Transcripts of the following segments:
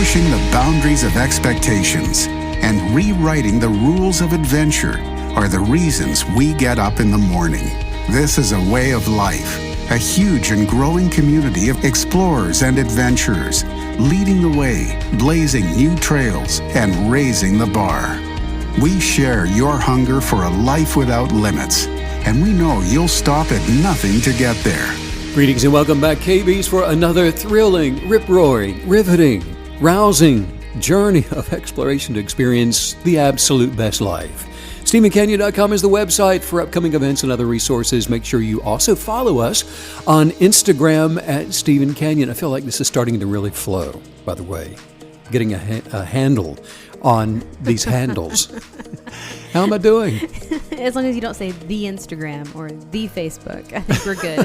pushing the boundaries of expectations, and rewriting the rules of adventure are the reasons we get up in the morning. This is a way of life, a huge and growing community of explorers and adventurers, leading the way, blazing new trails, and raising the bar. We share your hunger for a life without limits, and we know you'll stop at nothing to get there. Greetings and welcome back, KBs, for another thrilling, rip-roaring, riveting, rousing journey of exploration to experience the absolute best life. StephenCanyon.com is the website for upcoming events and other resources. Make sure you also follow us on Instagram at Stephen Canyon. I feel like this is starting to really flow, by the way. Getting a handle on these handles. How am I doing? As long as you don't say the Instagram or the Facebook, I think we're good.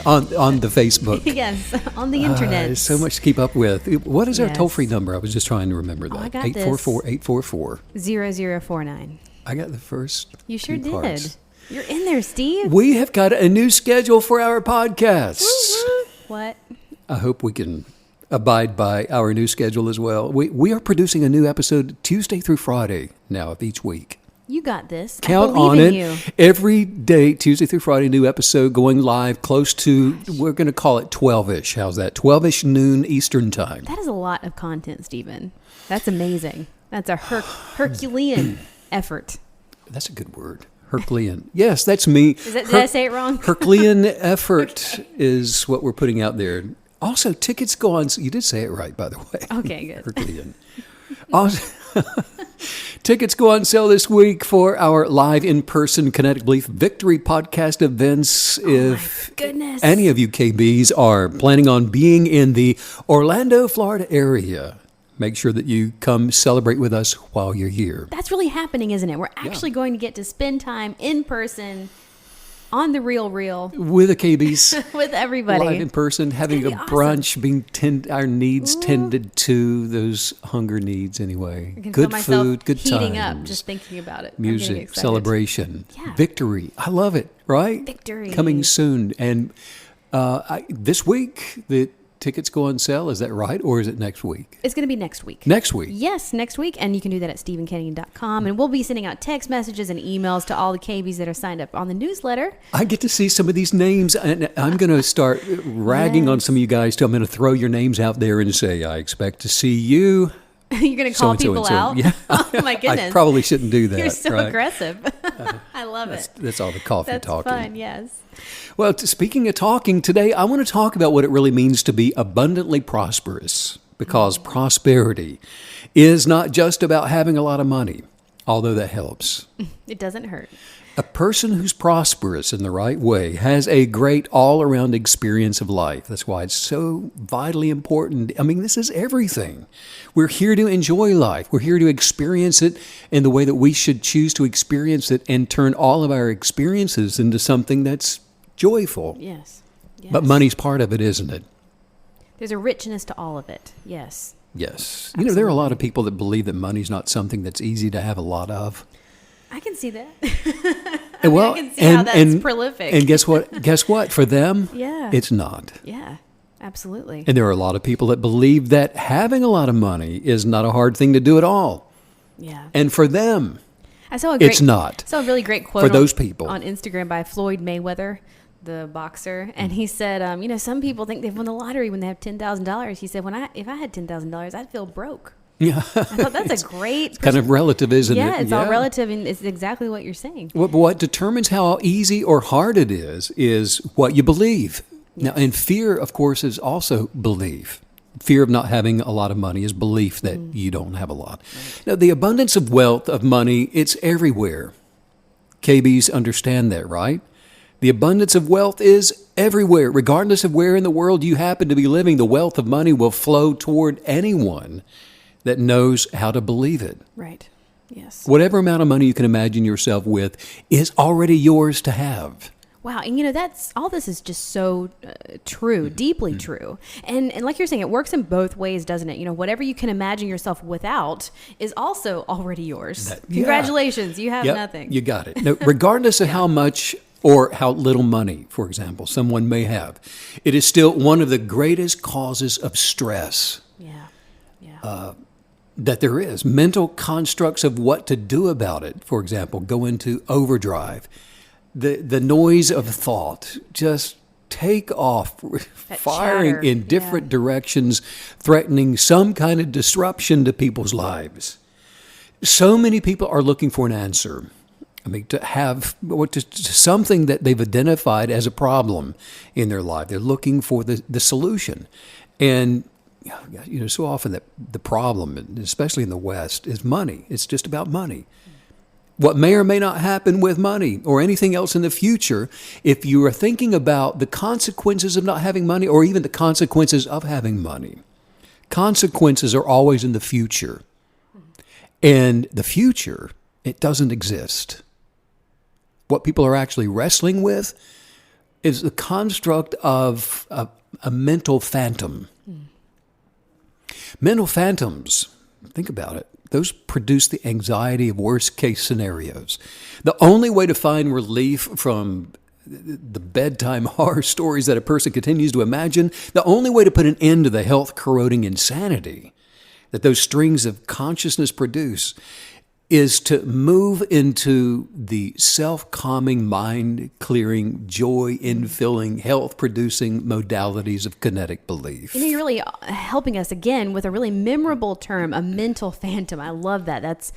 on the Facebook. Yes, on the internet. There's so much to keep up with. What is our toll-free number? I was just trying to remember that. I got 844-844. 0049. I got the first. You sure two did. parts. You're in there, Steve. We have got a new schedule for our podcasts. Woo-woo. What? I hope we can abide by our new schedule as well. We are producing a new episode Tuesday through Friday now of each week. You got this. Count I believe on in it. you. Every day, Tuesday through Friday, new episode going live close to, we're going to call it 12-ish. How's that? 12-ish noon Eastern time. That is a lot of content, Stephen. That's amazing. That's a Herculean effort. That's a good word. Herculean. Yes, that's me. Did I say it wrong? Herculean effort is what we're putting out there. Also, tickets go on. You did say it right, by the way. Okay, good. Herculean. Also, tickets go on sale this week for our live in-person Kinetic Belief Victory podcast events. If goodness. any of you KBs are planning on being in the Orlando, Florida area, make sure that you come celebrate with us while you're here. That's really happening, isn't it? We're actually going to get to spend time in person on the real with the KBs. with everybody. Live in person, having a brunch, being our needs tended to, those hunger needs anyway. I can Good feel myself food, good heating times. up just thinking about it. Music, celebration, victory. I love it, right? Victory. Coming soon. And this week, the tickets go on sale. Is that right? Or is it next week? It's going to be next week. Next week? Yes, next week. And you can do that at StephenCanyon.com. And we'll be sending out text messages and emails to all the KBs that are signed up on the newsletter. I get to see some of these names, and I'm going to start ragging on some of you guys too. I'm going to throw your names out there and say, I expect to see you. You're going to call people out? Yeah. Oh, my goodness. I probably shouldn't do that. You're so right? aggressive. I love it. That's all the coffee That's talking. fun, yes. Well, speaking of talking, today I want to talk about what it really means to be abundantly prosperous, because prosperity is not just about having a lot of money, although that helps. It doesn't hurt. A person who's prosperous in the right way has a great all-around experience of life. That's why it's so vitally important. I mean, this is everything. We're here to enjoy life. We're here to experience it in the way that we should choose to experience it and turn all of our experiences into something that's joyful. Yes. But money's part of it, isn't it? There's a richness to all of it. Yes. Yes. Absolutely. There are a lot of people that believe that money's not something that's easy to have a lot of. I can see that. I can see how that's prolific. And guess what? Guess what? For them, it's not. Yeah, absolutely. And there are a lot of people that believe that having a lot of money is not a hard thing to do at all. Yeah. And for them, it's not. I saw a really great quote for those people on Instagram by Floyd Mayweather, the boxer, and he said, some people think they've won the lottery when they have $10,000. He said, if I had $10,000, I'd feel broke. Yeah, I thought that's a great... kind of relative, isn't it? Yeah, it's all relative, and it's exactly what you're saying. What determines how easy or hard it is what you believe. Yes. Now, and fear, of course, is also belief. Fear of not having a lot of money is belief that you don't have a lot. Right. Now, the abundance of wealth, of money, it's everywhere. KBs understand that, right? The abundance of wealth is everywhere. Regardless of where in the world you happen to be living, the wealth of money will flow toward anyone that knows how to believe it. Right. Yes. Whatever amount of money you can imagine yourself with is already yours to have. Wow. And that's all. This is just so true, deeply true. And like you're saying, it works in both ways, doesn't it? Whatever you can imagine yourself without is also already yours. Congratulations. You have nothing. You got it. Now, regardless of how much or how little money, for example, someone may have, it is still one of the greatest causes of stress. Yeah. Yeah. that there is. Mental constructs of what to do about it, for example, go into overdrive. The noise of thought just take off, firing chatter. in different directions, threatening some kind of disruption to people's lives. So many people are looking for an answer. I mean, to have to something that they've identified as a problem in their life. They're looking for the solution. And so often that the problem, especially in the West, is money. It's just about money. What may or may not happen with money or anything else in the future, if you are thinking about the consequences of not having money or even the consequences of having money, consequences are always in the future. And the future, it doesn't exist. What people are actually wrestling with is the construct of a mental phantom. Mental phantoms, think about it, those produce the anxiety of worst case scenarios. The only way to find relief from the bedtime horror stories that a person continues to imagine, the only way to put an end to the health corroding insanity that those strings of consciousness produce is to move into the self-calming, mind-clearing, joy-infilling, health-producing modalities of kinetic belief. You're really helping us again with a really memorable term, a mental phantom. I love that. That's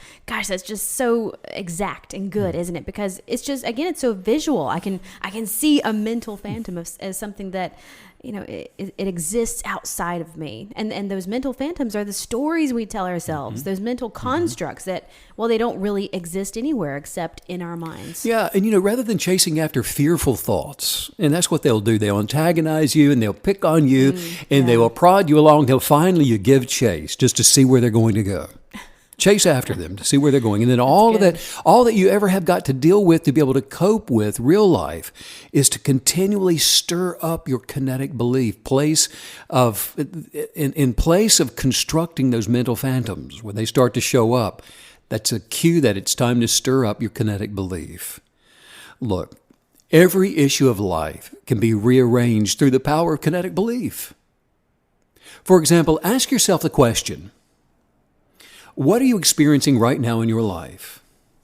just so exact and good, isn't it? Because it's just, again, it's so visual. I can see a mental phantom as something that, it exists outside of me. And those mental phantoms are the stories we tell ourselves, those mental constructs that, they don't really exist anywhere except in our minds. Yeah, and rather than chasing after fearful thoughts, and that's what they'll do, they'll antagonize you and they'll pick on you and they will prod you along till finally you give chase just to see where they're going to go. Chase after them to see where they're going. And then all that you ever have got to deal with to be able to cope with real life is to continually stir up your kinetic belief, in place of constructing those mental phantoms. When they start to show up, that's a cue that it's time to stir up your kinetic belief. Look, every issue of life can be rearranged through the power of kinetic belief. For example, ask yourself the question, what are you experiencing right now in your life?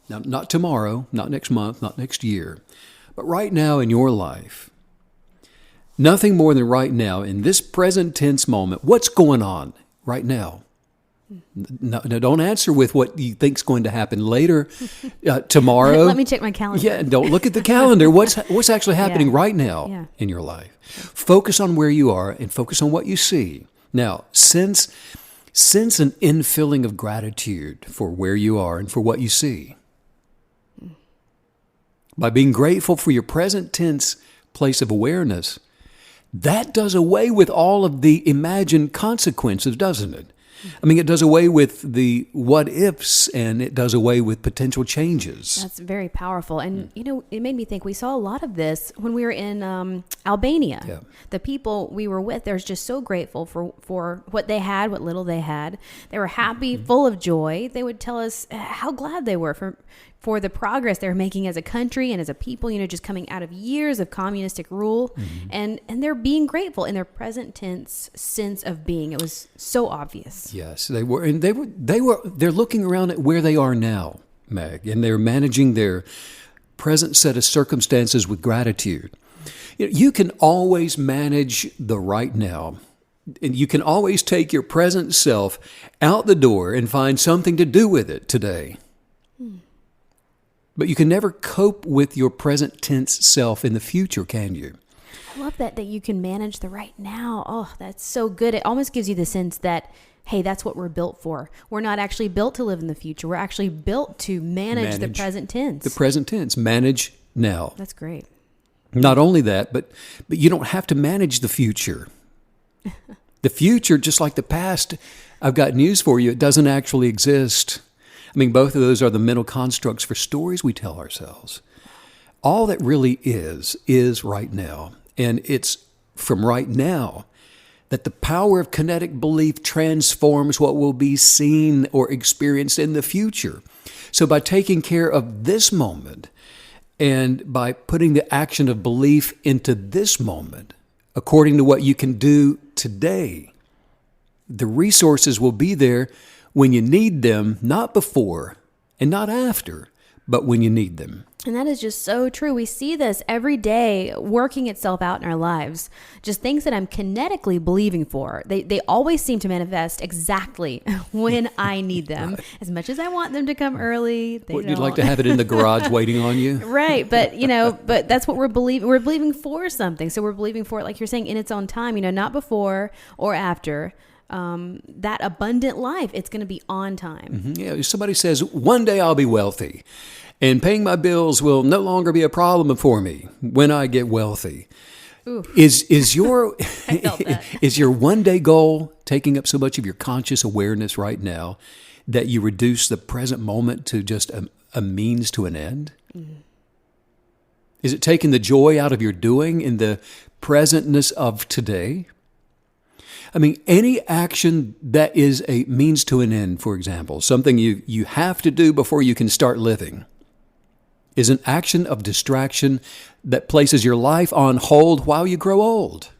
Now, not tomorrow, not next month, not next year, but right now in your life. Nothing more than right now, in this present tense moment. What's going on right now? No, don't answer with what you think's going to happen later, tomorrow. Let me check my calendar. Yeah, don't look at the calendar. What's actually happening right now in your life? Focus on where you are and focus on what you see. Now, sense an infilling of gratitude for where you are and for what you see. By being grateful for your present tense place of awareness, that does away with all of the imagined consequences, doesn't it? I mean, it does away with the what ifs and it does away with potential changes. That's very powerful. And, it made me think we saw a lot of this when we were in Albania. Yeah. The people we were with, they're just so grateful for what they had, what little they had. They were happy, full of joy. They would tell us how glad they were for the progress they're making as a country and as a people, just coming out of years of communistic rule. And they're being grateful in their present tense sense of being. It was so obvious. Yes, they were. And they're looking around at where they are now, Meg, and they're managing their present set of circumstances with gratitude. You can always manage the right now. And you can always take your present self out the door and find something to do with it today. But you can never cope with your present tense self in the future, can you? I love that you can manage the right now. Oh, that's so good. It almost gives you the sense that, hey, that's what we're built for. We're not actually built to live in the future. We're actually built to manage the present tense. The present tense. Manage now. That's great. Not only that, but you don't have to manage the future. The future, just like the past, I've got news for you. It doesn't actually exist. I mean, both of those are the mental constructs for stories we tell ourselves. All that really is right now. And it's from right now that the power of kinetic belief transforms what will be seen or experienced in the future. So by taking care of this moment and by putting the action of belief into this moment, according to what you can do today, The resources will be there when you need them, not before and not after, but when you need them. And that is just so true. We see this every day working itself out in our lives. Just things that I'm kinetically believing for. They always seem to manifest exactly when I need them. Right. As much as I want them to come early, they You'd don't. like to have it in the garage waiting on you? Right. But, but that's what we're believing. We're believing for something. So we're believing for it, like you're saying, in its own time, not before or after. That abundant life, it's going to be on time. Mm-hmm. Yeah, somebody says, one day I'll be wealthy and paying my bills will no longer be a problem for me when I get wealthy. Ooh. Is your I felt that. is your one day goal taking up so much of your conscious awareness right now that you reduce the present moment to just a means to an end? Mm-hmm. Is it taking the joy out of your doing in the presentness of today? I mean, any action that is a means to an end, for example, something you have to do before you can start living, is an action of distraction that places your life on hold while you grow old.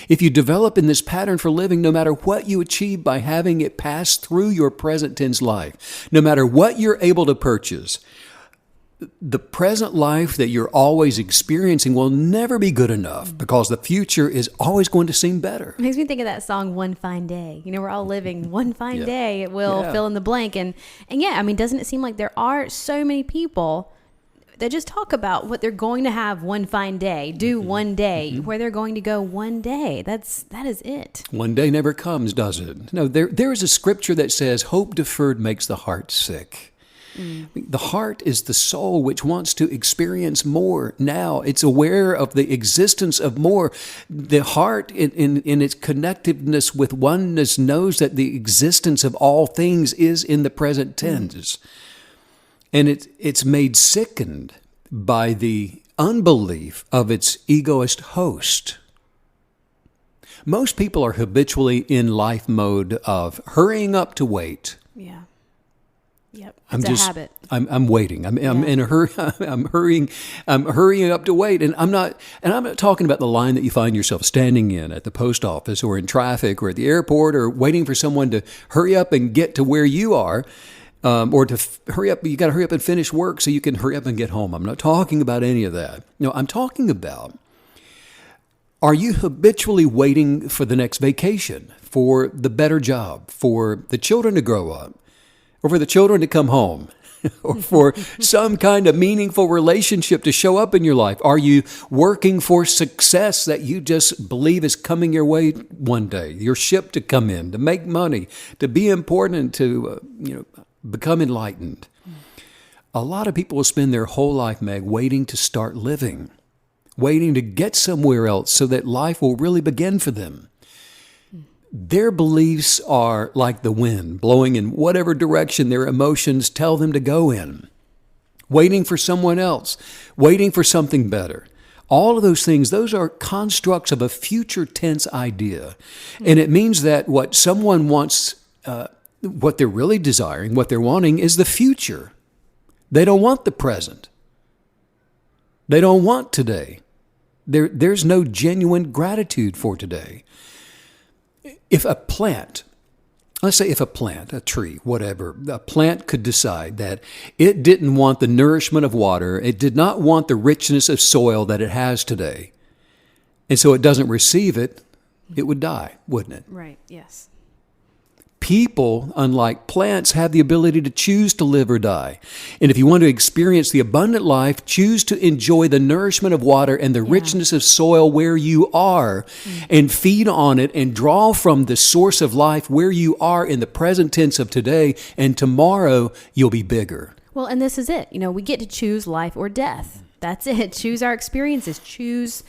If you develop in this pattern for living, no matter what you achieve by having it pass through your present tense life, no matter what you're able to purchase, the present life that you're always experiencing will never be good enough because the future is always going to seem better. It makes me think of that song, One Fine Day. We're all living one fine day. It will fill in the blank. And doesn't it seem like there are so many people that just talk about what they're going to have one fine day, do one day, where they're going to go one day. That is it. One day never comes, does it? No, there is a scripture that says, hope deferred makes the heart sick. The heart is the soul which wants to experience more now. It's aware of the existence of more. The heart, in its connectedness with oneness, knows that the existence of all things is in the present tense. And it's made sickened by the unbelief of its egoist host. Most people are habitually in life mode of hurrying up to wait. Yeah. Yep. It's a habit. I'm waiting. I'm in a hurry. I'm hurrying up to wait. And I'm not talking about the line that you find yourself standing in at the post office or in traffic or at the airport or waiting for someone to hurry up and get to where you are. Or to hurry up, you got to hurry up and finish work so you can hurry up and get home. I'm not talking about any of that. No, I'm talking about, are you habitually waiting for the next vacation, for the better job, for the children to grow up, or for the children to come home, or for some kind of meaningful relationship to show up in your life? Are you working for success that you just believe is coming your way one day, your ship to come in, to make money, to be important, to become enlightened? A lot of people will spend their whole life, Meg, waiting to start living, waiting to get somewhere else so that life will really begin for them. Their beliefs are like the wind, blowing in whatever direction their emotions tell them to go in, waiting for someone else, waiting for something better. All of those things, those are constructs of a future tense idea. And it means that what someone wants, what they're really desiring, what they're wanting is the future. They don't want the present. They don't want today. There's no genuine gratitude for today. If a plant, a tree, whatever, a plant could decide that it didn't want the nourishment of water, it did not want the richness of soil that it has today, and so it doesn't receive it, it would die, wouldn't it? Right, yes. People, unlike plants, have the ability to choose to live or die. And if you want to experience the abundant life, choose to enjoy the nourishment of water and the richness of soil where you are, and feed on it and draw from the source of life where you are in the present tense of today, and tomorrow you'll be bigger. Well, and this is it. We get to choose life or death. That's it. Choose our experiences. Choose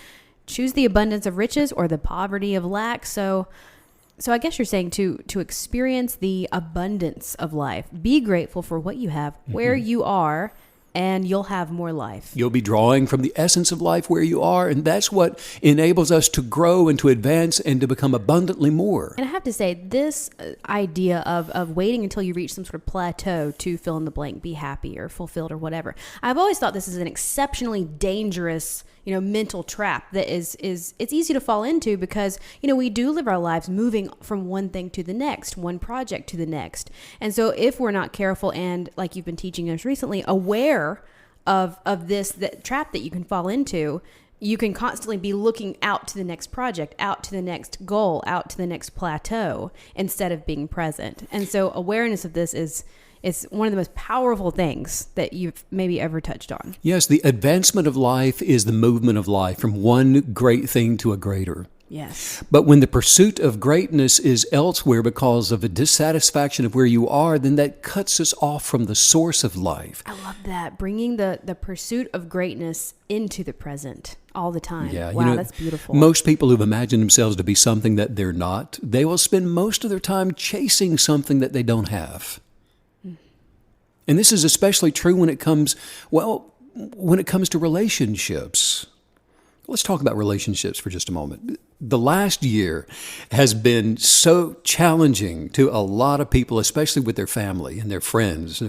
the abundance of riches or the poverty of lack. So I guess you're saying to experience the abundance of life, be grateful for what you have, where you are, and you'll have more life. You'll be drawing from the essence of life where you are, and that's what enables us to grow and to advance and to become abundantly more. And I have to say, this idea of waiting until you reach some sort of plateau to fill in the blank, be happy or fulfilled or whatever, I've always thought this is an exceptionally dangerous, mental trap that is it's easy to fall into because, we do live our lives moving from one thing to the next, one project to the next. And so if we're not careful and, like you've been teaching us recently, aware of this trap that you can fall into, you can constantly be looking out to the next project, out to the next goal, out to the next plateau, instead of being present. And so awareness of this is one of the most powerful things that you've maybe ever touched on. Yes, the advancement of life is the movement of life from one great thing to a greater. Yes. But when the pursuit of greatness is elsewhere because of a dissatisfaction of where you are, then that cuts us off from the source of life. I love that. Bringing the pursuit of greatness into the present all the time. Yeah, wow, that's beautiful. Most people who've imagined themselves to be something that they're not, they will spend most of their time chasing something that they don't have. And this is especially true when it comes to relationships. Let's talk about relationships for just a moment. The last year has been so challenging to a lot of people, especially with their family and their friends,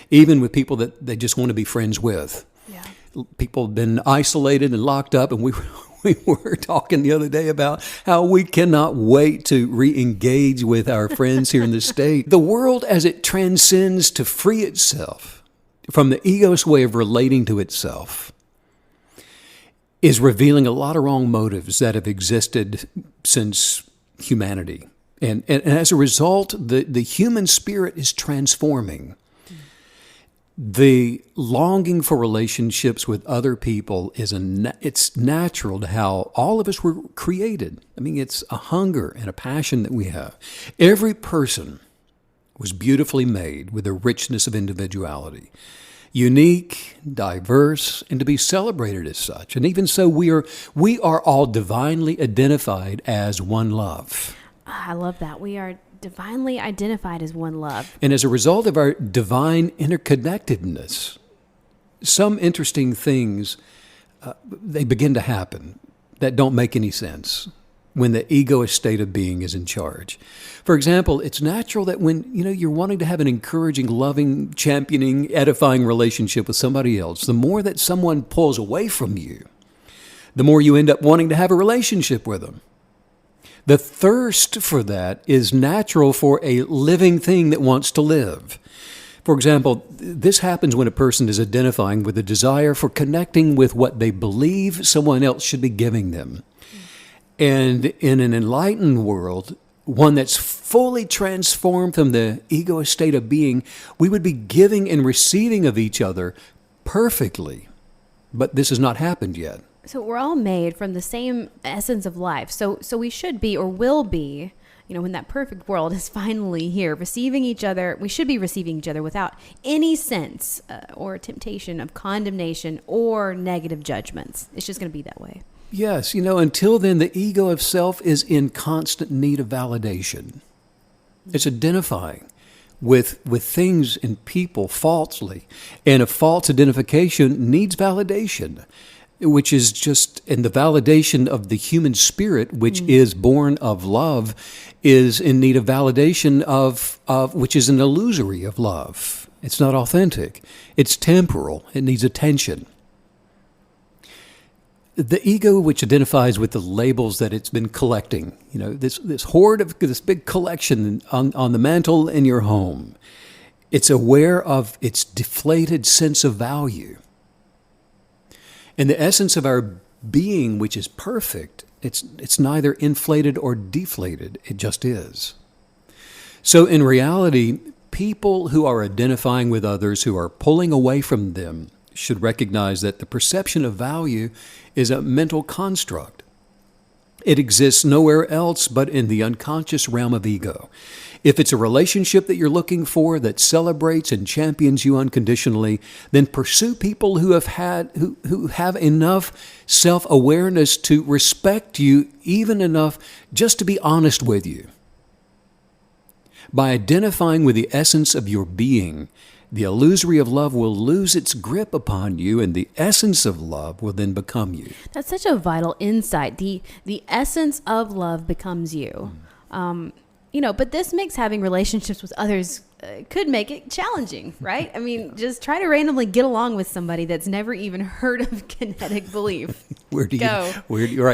even with people that they just want to be friends with. Yeah. People have been isolated and locked up, and we were talking the other day about how we cannot wait to re-engage with our friends here in the state. The world, as it transcends to free itself from the ego's way of relating to itself, is revealing a lot of wrong motives that have existed since humanity. And as a result, the human spirit is transforming. The longing for relationships with other people it's natural to how all of us were created. I mean, it's a hunger and a passion that we have. Every person was beautifully made with a richness of individuality, unique, diverse, and to be celebrated as such. And even so, we are all divinely identified as one love. I love that. We are divinely identified as one love. And as a result of our divine interconnectedness, some interesting things, they begin to happen that don't make any sense when the egoist state of being is in charge. For example, it's natural that when you're wanting to have an encouraging, loving, championing, edifying relationship with somebody else, the more that someone pulls away from you, the more you end up wanting to have a relationship with them. The thirst for that is natural for a living thing that wants to live. For example, this happens when a person is identifying with a desire for connecting with what they believe someone else should be giving them. And in an enlightened world, one that's fully transformed from the egoist state of being, we would be giving and receiving of each other perfectly. But this has not happened yet. So we're all made from the same essence of life. So we should be, or will be, when that perfect world is finally here, receiving each other. We should be receiving each other without any sense or temptation of condemnation or negative judgments. It's just going to be that way. Yes, until then, the ego of self is in constant need of validation. It's identifying with things and people falsely. And a false identification needs validation, which is just, and the validation of the human spirit, which is born of love, is in need of validation of which is an illusory of love. It's not authentic. It's temporal. It needs attention. The ego, which identifies with the labels that it's been collecting, this hoard of this big collection on the mantle in your home, it's aware of its deflated sense of value. And the essence of our being, which is perfect, it's neither inflated or deflated. It just is. So in reality, people who are identifying with others, who are pulling away from them, should recognize that the perception of value is a mental construct. It exists nowhere else but in the unconscious realm of ego. If it's a relationship that you're looking for that celebrates and champions you unconditionally, then pursue people who have enough self-awareness to respect you, even enough just to be honest with you. By identifying with the essence of your being, the illusory of love will lose its grip upon you, and the essence of love will then become you. That's such a vital insight. The essence of love becomes you. But this makes having relationships with others could make it challenging, right? I mean, just try to randomly get along with somebody that's never even heard of kinetic belief. Where do you go?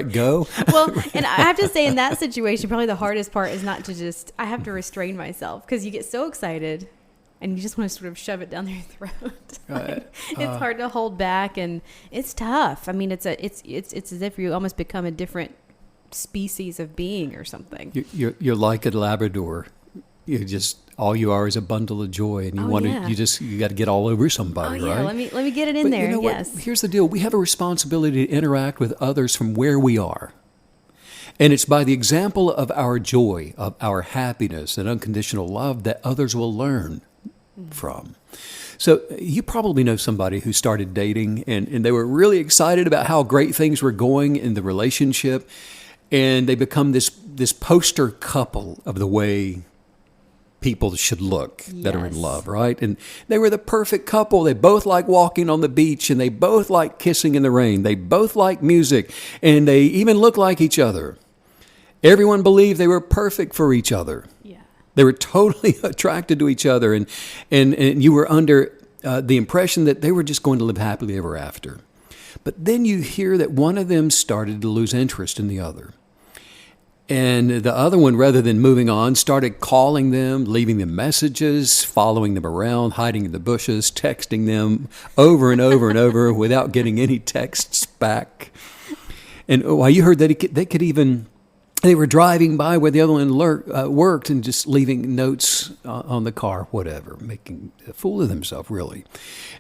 Go? Well, and I have to say, in that situation, probably the hardest part is not to I have to restrain myself, because you get so excited and you just want to sort of shove it down their throat. It's hard to hold back, and it's tough. I mean, it's as if you almost become a different species of being or something. You're like a Labrador. All you are is a bundle of joy, and you got to get all over somebody, right? Let me get it in there. You know yes. What? Here's the deal: we have a responsibility to interact with others from where we are, and it's by the example of our joy, of our happiness, and unconditional love that others will learn from. So you probably know somebody who started dating, and they were really excited about how great things were going in the relationship, and they become this poster couple of the way people should look that are in love, right? And they were the perfect couple. They both like walking on the beach, and they both like kissing in the rain. They both like music, and they even look like each other. Everyone believed they were perfect for each other. Yeah. They were totally attracted to each other, and you were under the impression that they were just going to live happily ever after. But then you hear that one of them started to lose interest in the other. And the other one, rather than moving on, started calling them, leaving them messages, following them around, hiding in the bushes, texting them over and over and over without getting any texts back. And while you heard that they were driving by where the other one worked and just leaving notes on the car, whatever, making a fool of themselves, really.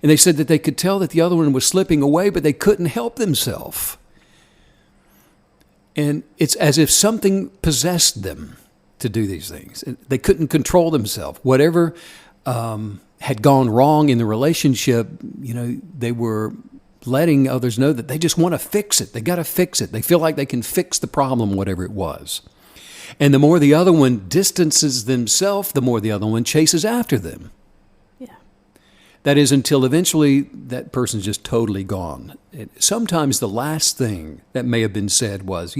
And they said that they could tell that the other one was slipping away, but they couldn't help themselves. And it's as if something possessed them to do these things. They couldn't control themselves. Whatever had gone wrong in the relationship, they were letting others know that they just want to fix it. They got to fix it. They feel like they can fix the problem, whatever it was. And the more the other one distances themselves, the more the other one chases after them. That is, until eventually that person's just totally gone. Sometimes the last thing that may have been said was,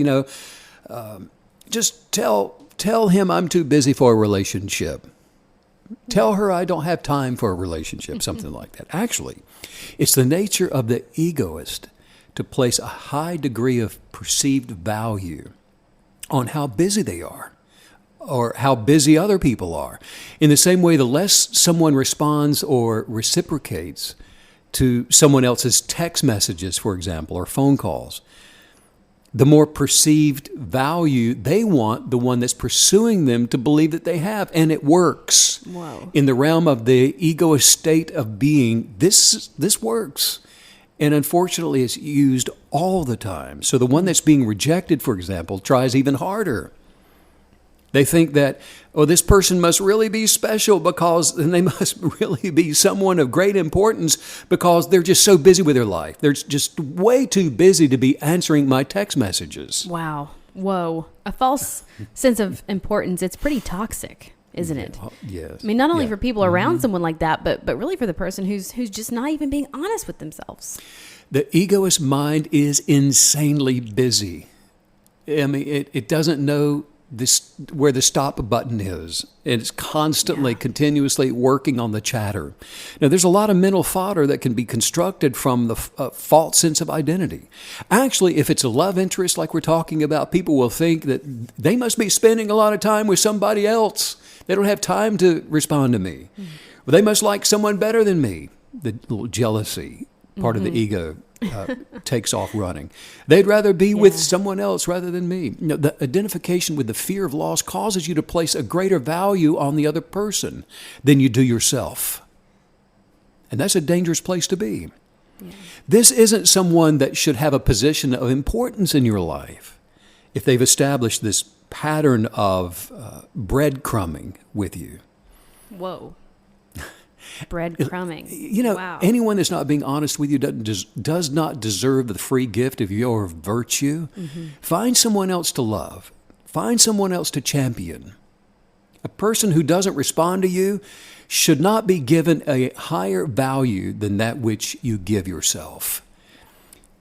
just tell him I'm too busy for a relationship. Tell her I don't have time for a relationship, something like that. Actually, it's the nature of the egoist to place a high degree of perceived value on how busy they are, or how busy other people are. In the same way, the less someone responds or reciprocates to someone else's text messages, for example, or phone calls, the more perceived value they want the one that's pursuing them to believe that they have. And it works. Whoa. In the realm of the egoist state of being, this works. And unfortunately, it's used all the time. So the one that's being rejected, for example, tries even harder. They think that, this person must really be special and they must really be someone of great importance because they're just so busy with their life. They're just way too busy to be answering my text messages. Wow. Whoa. A false sense of importance. It's pretty toxic, isn't it? Yes. I mean, not only for people around someone like that, but really for the person who's just not even being honest with themselves. The egoist mind is insanely busy. I mean, it doesn't know where the stop button is. And it's constantly, continuously working on the chatter. Now, there's a lot of mental fodder that can be constructed from the false sense of identity. Actually, if it's a love interest like we're talking about, people will think that they must be spending a lot of time with somebody else. They don't have time to respond to me. Well, they must like someone better than me. The little jealousy part of the ego takes off running. They'd rather be with someone else rather than me. The identification with the fear of loss causes you to place a greater value on the other person than you do yourself. And that's a dangerous place to be. Yeah. This isn't someone that should have a position of importance in your life if they've established this pattern of breadcrumbing with you. Whoa. Breadcrumbing. Wow. Anyone that's not being honest with you does not deserve the free gift of your virtue. Find someone else to love. Find someone else to champion. A person who doesn't respond to you should not be given a higher value than that which you give yourself.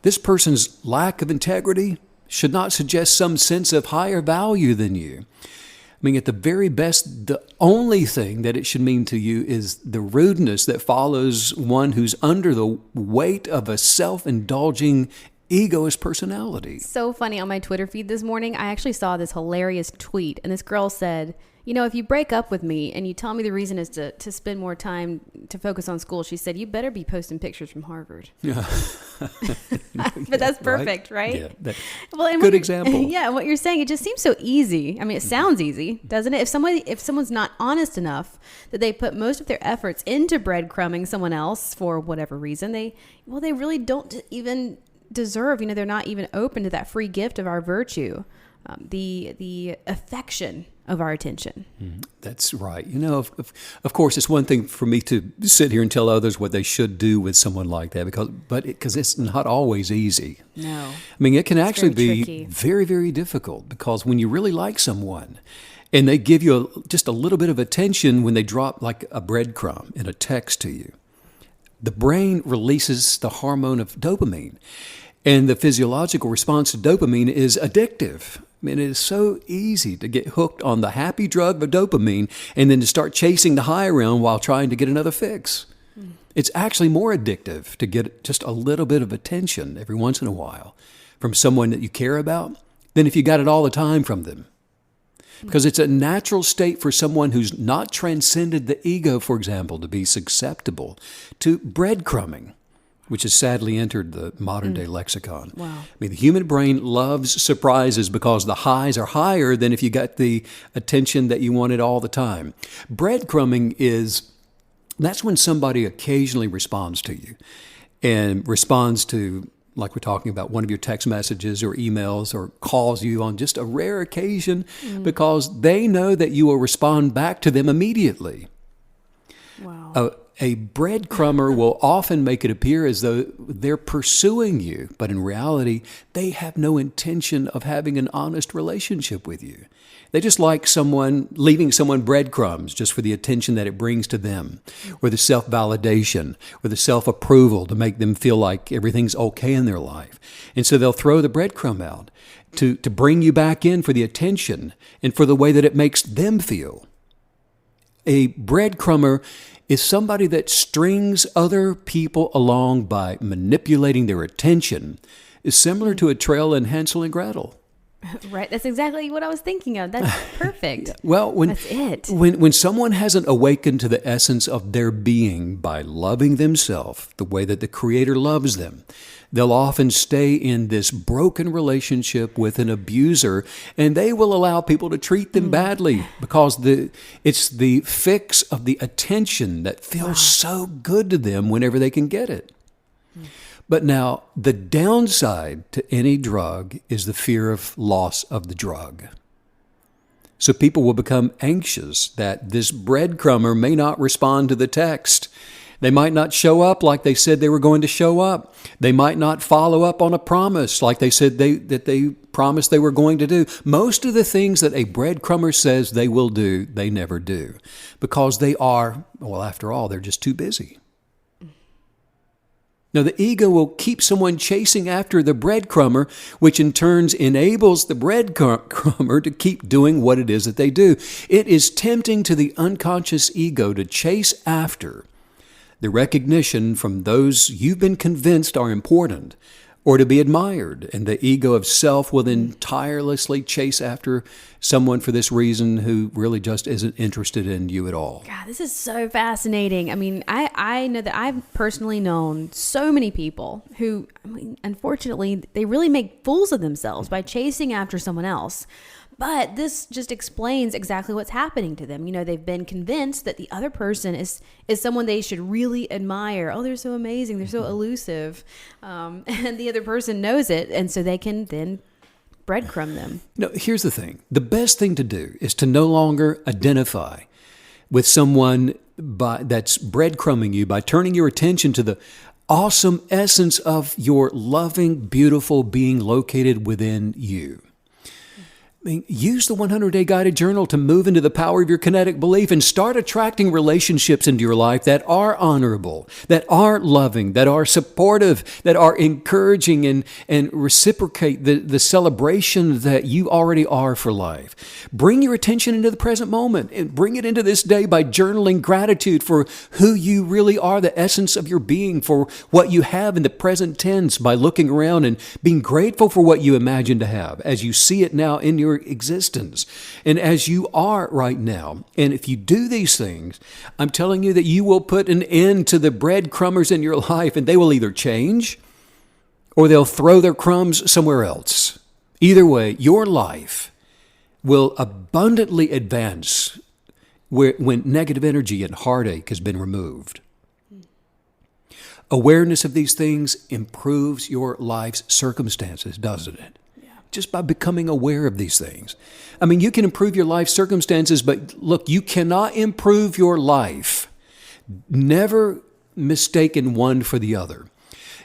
This person's lack of integrity should not suggest some sense of higher value than you. I mean, at the very best, the only thing that it should mean to you is the rudeness that follows one who's under the weight of a self-indulging, egoist personality. So funny, on my Twitter feed this morning, I actually saw this hilarious tweet, and this girl said, you know, if you break up with me and you tell me the reason is to spend more time to focus on school, she said, you better be posting pictures from Harvard. Yeah. But that's perfect, right? Yeah, well, good example. Yeah, what you're saying, it just seems so easy. I mean, it sounds easy, doesn't it? If someone's not honest enough that they put most of their efforts into breadcrumbing someone else for whatever reason, they really don't even deserve, they're not even open to that free gift of our virtue, the affection of our attention. That's right. Of course, it's one thing for me to sit here and tell others what they should do with someone like that, because it's not always easy. No. I mean, it can actually be tricky. very, very difficult, because when you really like someone and they give you just a little bit of attention, when they drop like a breadcrumb in a text to you, the brain releases the hormone of dopamine. And the physiological response to dopamine is addictive. I mean, it is so easy to get hooked on the happy drug of dopamine and then to start chasing the high around while trying to get another fix. It's actually more addictive to get just a little bit of attention every once in a while from someone that you care about than if you got it all the time from them. Because it's a natural state for someone who's not transcended the ego, for example, to be susceptible to breadcrumbing, which has sadly entered the modern-day lexicon. Wow. I mean, the human brain loves surprises because the highs are higher than if you got the attention that you wanted all the time. Breadcrumbing that's when somebody occasionally responds to you and responds to, like we're talking about, one of your text messages or emails, or calls you on just a rare occasion because they know that you will respond back to them immediately. Wow. A breadcrumber will often make it appear as though they're pursuing you, but in reality, they have no intention of having an honest relationship with you. They just like leaving someone breadcrumbs just for the attention that it brings to them, or the self-validation, or the self-approval to make them feel like everything's okay in their life. And so they'll throw the breadcrumb out to bring you back in for the attention and for the way that it makes them feel. A breadcrumber is somebody that strings other people along by manipulating their attention, is similar to a trail in Hansel and Gretel. Right. That's exactly what I was thinking of. That's perfect. Well, That's it. When someone hasn't awakened to the essence of their being by loving themselves the way that the Creator loves them, they'll often stay in this broken relationship with an abuser, and they will allow people to treat them badly because it's the fix of the attention that feels so good to them whenever they can get it. But now, the downside to any drug is the fear of loss of the drug. So people will become anxious that this breadcrumber may not respond to the text. They might not show up like they said they were going to show up. They might not follow up on a promise like they said that they promised they were going to do. Most of the things that a breadcrumber says they will do, they never do. Because after all, they're just too busy. Now, the ego will keep someone chasing after the breadcrumber, which in turn enables the breadcrumber to keep doing what it is that they do. It is tempting to the unconscious ego to chase after the recognition from those you've been convinced are important, or to be admired. And the ego of self will then tirelessly chase after someone for this reason who really just isn't interested in you at all. God, this is so fascinating. I mean, I know that I've personally known so many people who, unfortunately, they really make fools of themselves by chasing after someone else. But this just explains exactly what's happening to them. They've been convinced that the other person is someone they should really admire. Oh, they're so amazing. They're so elusive. And the other person knows it. And so they can then breadcrumb them. Here's the thing. The best thing to do is to no longer identify with someone that's breadcrumbing you by turning your attention to the awesome essence of your loving, beautiful being located within you. I mean, use the 100-day guided journal to move into the power of your kinetic belief and start attracting relationships into your life that are honorable, that are loving, that are supportive, that are encouraging and reciprocate the celebration that you already are for life. Bring your attention into the present moment and bring it into this day by journaling gratitude for who you really are, the essence of your being, for what you have in the present tense, by looking around and being grateful for what you imagine to have as you see it now in your existence and as you are right now. And if you do these things, I'm telling you that you will put an end to the breadcrumbers in your life, and they will either change or they'll throw their crumbs somewhere else. Either way, your life will abundantly advance when negative energy and heartache has been removed. Awareness of these things improves your life's circumstances, doesn't it? Just by becoming aware of these things. I mean, you can improve your life circumstances, but look, you cannot improve your life. Never mistaken one for the other.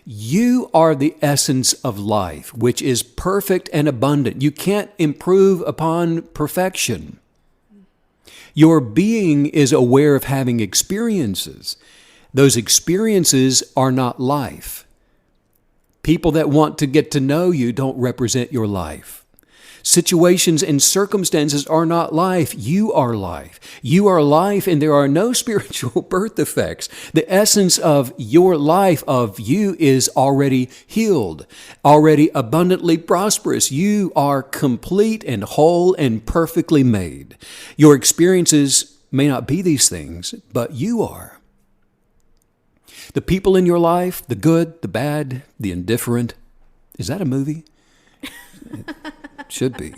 You are the essence of life, which is perfect and abundant. You can't improve upon perfection. Your being is aware of having experiences. Those experiences are not life. People that want to get to know you don't represent your life. Situations and circumstances are not life. You are life. You are life, and there are no spiritual birth effects. The essence of your life, of you, is already healed, already abundantly prosperous. You are complete and whole and perfectly made. Your experiences may not be these things, but you are. The people in your life, the good, the bad, the indifferent. Is that a movie? It should be.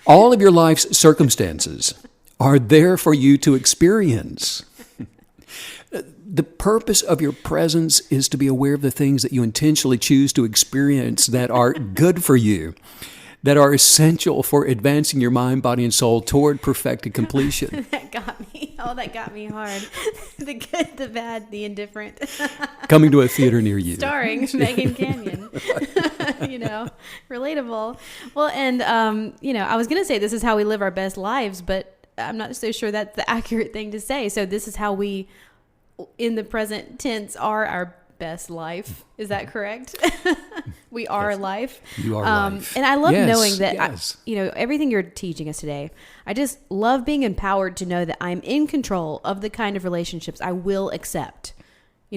All of your life's circumstances are there for you to experience. The purpose of your presence is to be aware of the things that you intentionally choose to experience that are good for you, that are essential for advancing your mind, body, and soul toward perfected completion. That got me. Oh, that got me hard. The good, the bad, the indifferent. Coming to a theater near you. Starring Megan Canyon. Relatable. Well, and, I was going to say this is how we live our best lives, but I'm not so sure that's the accurate thing to say. So this is how we, in the present tense, are our best life. Is that correct? We are Yes. life. You are life. And I love Yes, knowing that, yes. everything you're teaching us today, I just love being empowered to know that I'm in control of the kind of relationships I will accept.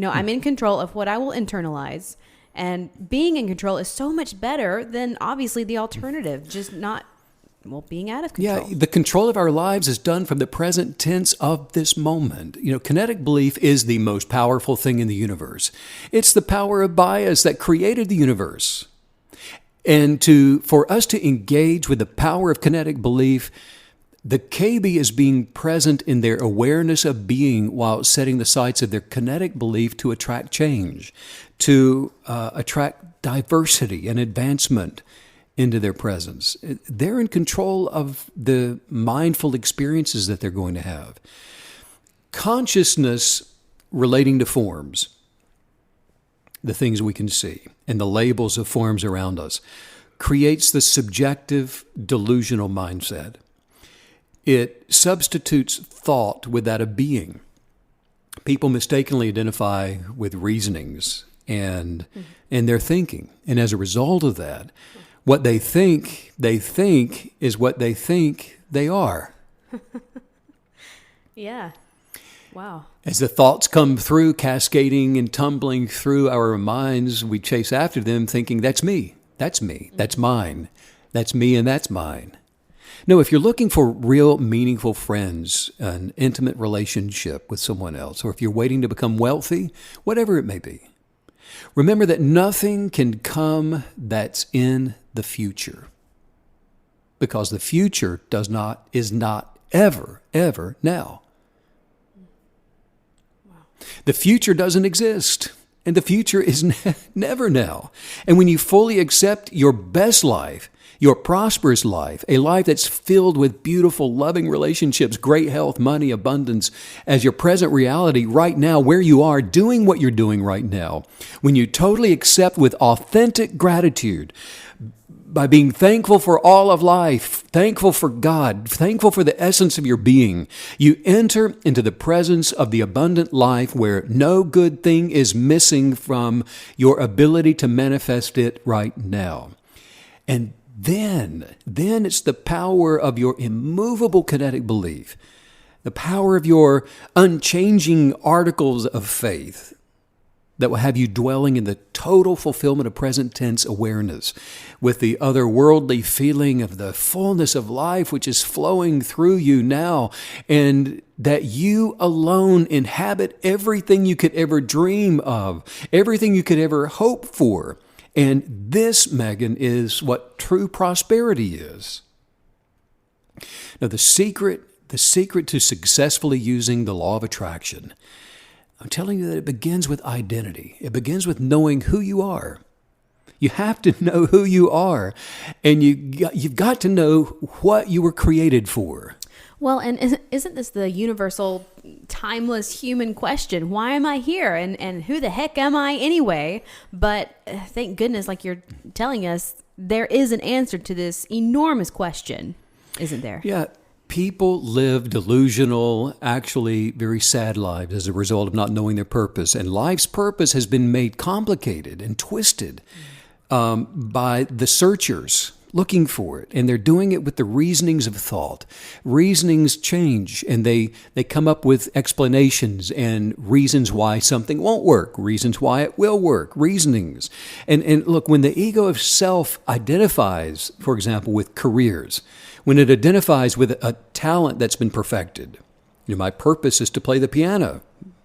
I'm in control of what I will internalize, and being in control is so much better than obviously the alternative, just not, being out of control. Yeah, the control of our lives is done from the present tense of this moment. Kinetic belief is the most powerful thing in the universe. It's the power of bias that created the universe. And for us to engage with the power of kinetic belief, the KB is being present in their awareness of being while setting the sights of their kinetic belief to attract change, to attract diversity and advancement into their presence. They're in control of the mindful experiences that they're going to have. Consciousness relating to forms, the things we can see, and the labels of forms around us, creates the subjective delusional mindset. It substitutes thought with that of being. People mistakenly identify with reasonings and their thinking. And as a result of that, what they think is what they think they are. Yeah. Wow. As the thoughts come through, cascading and tumbling through our minds, we chase after them thinking, that's me, that's mine, that's me and that's mine. No, if you're looking for real meaningful friends, an intimate relationship with someone else, or if you're waiting to become wealthy, whatever it may be, remember that nothing can come that's in the future, because the future is not ever now. Wow. The future doesn't exist, and the future is never now. And when you fully accept your best life, your prosperous life, a life that's filled with beautiful, loving relationships, great health, money, abundance, as your present reality right now, where you are, doing what you're doing right now, when you totally accept with authentic gratitude, by being thankful for all of life, thankful for God, thankful for the essence of your being, you enter into the presence of the abundant life where no good thing is missing from your ability to manifest it right now. And then it's the power of your immovable kinetic belief, the power of your unchanging articles of faith that will have you dwelling in the total fulfillment of present tense awareness with the otherworldly feeling of the fullness of life which is flowing through you now, and that you alone inhabit everything you could ever dream of, everything you could ever hope for. And this, Megan, is what true prosperity is. Now, the secret to successfully using the law of attraction, I'm telling you that it begins with identity. It begins with knowing who you are. You have to know who you are, and you've got to know what you were created for. Well, and isn't this the universal, timeless human question? Why am I here? And who the heck am I anyway? But thank goodness, like you're telling us, there is an answer to this enormous question, isn't there? Yeah. People live delusional, actually very sad lives as a result of not knowing their purpose. And life's purpose has been made complicated and twisted by the searchers looking for it. And they're doing it with the reasonings of thought. Reasonings change, and they come up with explanations and reasons why something won't work, reasons why it will work, reasonings. And look, when the ego of self identifies, for example, with careers, when it identifies with a talent that's been perfected, my purpose is to play the piano,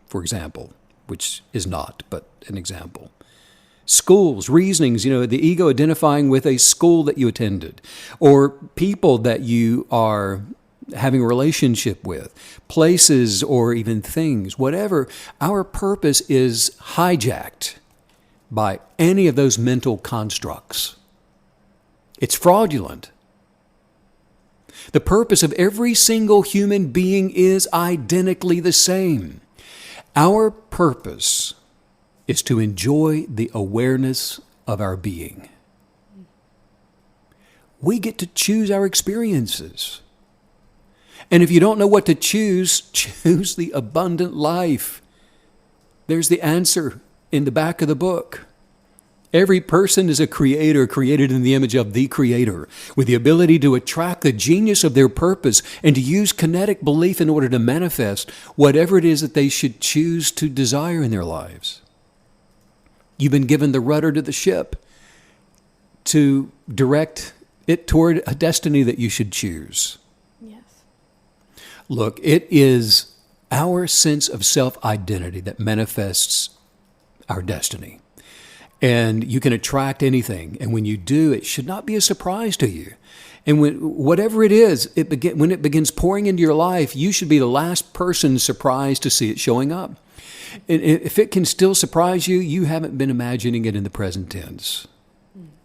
for example, which is not, but an example. Schools, reasonings, the ego identifying with a school that you attended, or people that you are having a relationship with, places or even things, whatever. Our purpose is hijacked by any of those mental constructs. It's fraudulent. The purpose of every single human being is identically the same. Our purpose is to enjoy the awareness of our being. We get to choose our experiences. And if you don't know what to choose the abundant life. There's the answer in the back of the book. Every person is a creator created in the image of the Creator, with the ability to attract the genius of their purpose and to use kinetic belief in order to manifest whatever it is that they should choose to desire in their lives. You've been given the rudder to the ship to direct it toward a destiny that you should choose. Yes. Look, it is our sense of self-identity that manifests our destiny. And you can attract anything. And when you do, it should not be a surprise to you. And whatever it is, when it begins pouring into your life, you should be the last person surprised to see it showing up. And if it can still surprise you, you haven't been imagining it in the present tense.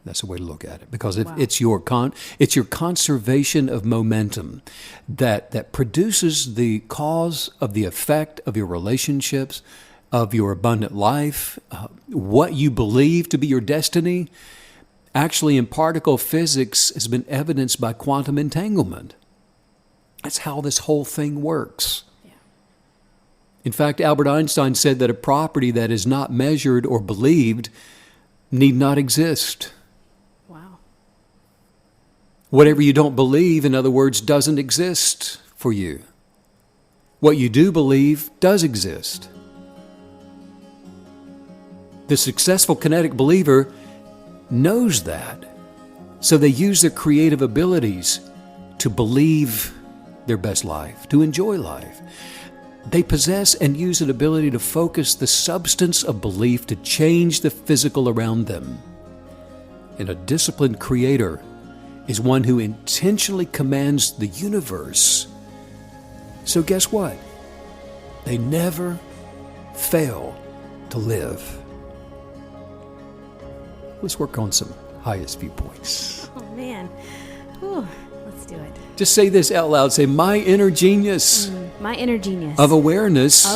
That's the way to look at it. Because it's your conservation of momentum that produces the cause of the effect of your relationships, of your abundant life, what you believe to be your destiny. Actually, in particle physics has been evidenced by quantum entanglement. That's how this whole thing works. Yeah. In fact, Albert Einstein said that a property that is not measured or believed need not exist. Wow. Whatever you don't believe, in other words, doesn't exist for you. What you do believe does exist. The successful kinetic believer knows that. So they use their creative abilities to believe their best life, to enjoy life. They possess and use an ability to focus the substance of belief to change the physical around them. And a disciplined creator is one who intentionally commands the universe. So guess what? They never fail to live. Let's work on some highest viewpoints. Oh, man. Whew. Let's do it. Just say this out loud. Say, my inner genius My inner genius of awareness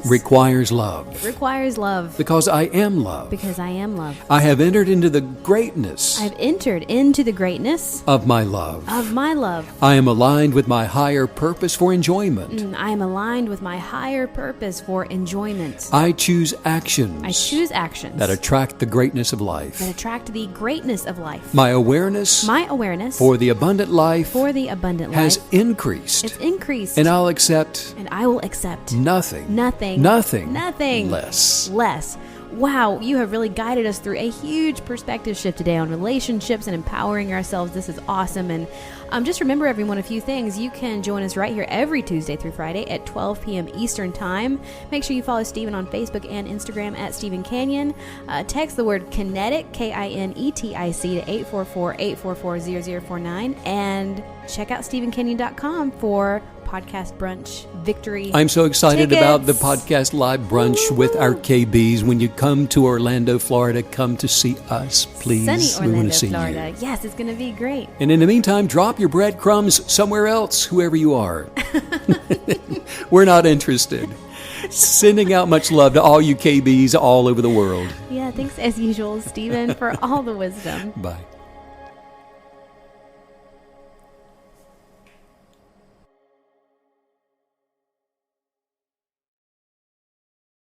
requires love. requires love Because I am love. because I am love. I have entered into the greatness I've entered into the greatness of my love. of my love. I am aligned with my higher purpose for enjoyment. I am aligned with my higher purpose for enjoyment. I choose actions I choose actions that attract the greatness of life. that attract the greatness of life. My awareness My awareness for the abundant life for the abundant has life increased, it's increased, and I'll accept and I will accept nothing nothing less. Wow, you have really guided us through a huge perspective shift today on relationships and empowering ourselves. This is awesome. And just remember, everyone, a few things. You can join us right here every Tuesday through Friday at 12 p.m. Eastern Time. Make sure you follow Stephen on Facebook and Instagram at Stephen Canyon. Text the word Kinetic, Kinetic, to 844-844-0049. And check out StephenCanyon.com for podcast brunch victory. I'm so excited tickets. about the podcast live brunch with our KBs. When you come to Orlando, Florida, come to see us, please. Sunny We want Orlando, to see Florida. you. Yes, it's going to be great. And in the meantime, drop your breadcrumbs somewhere else, whoever you are. We're not interested. Sending out much love to all you KBs all over the world. Yeah, thanks as usual, Stephen, for all the wisdom. Bye.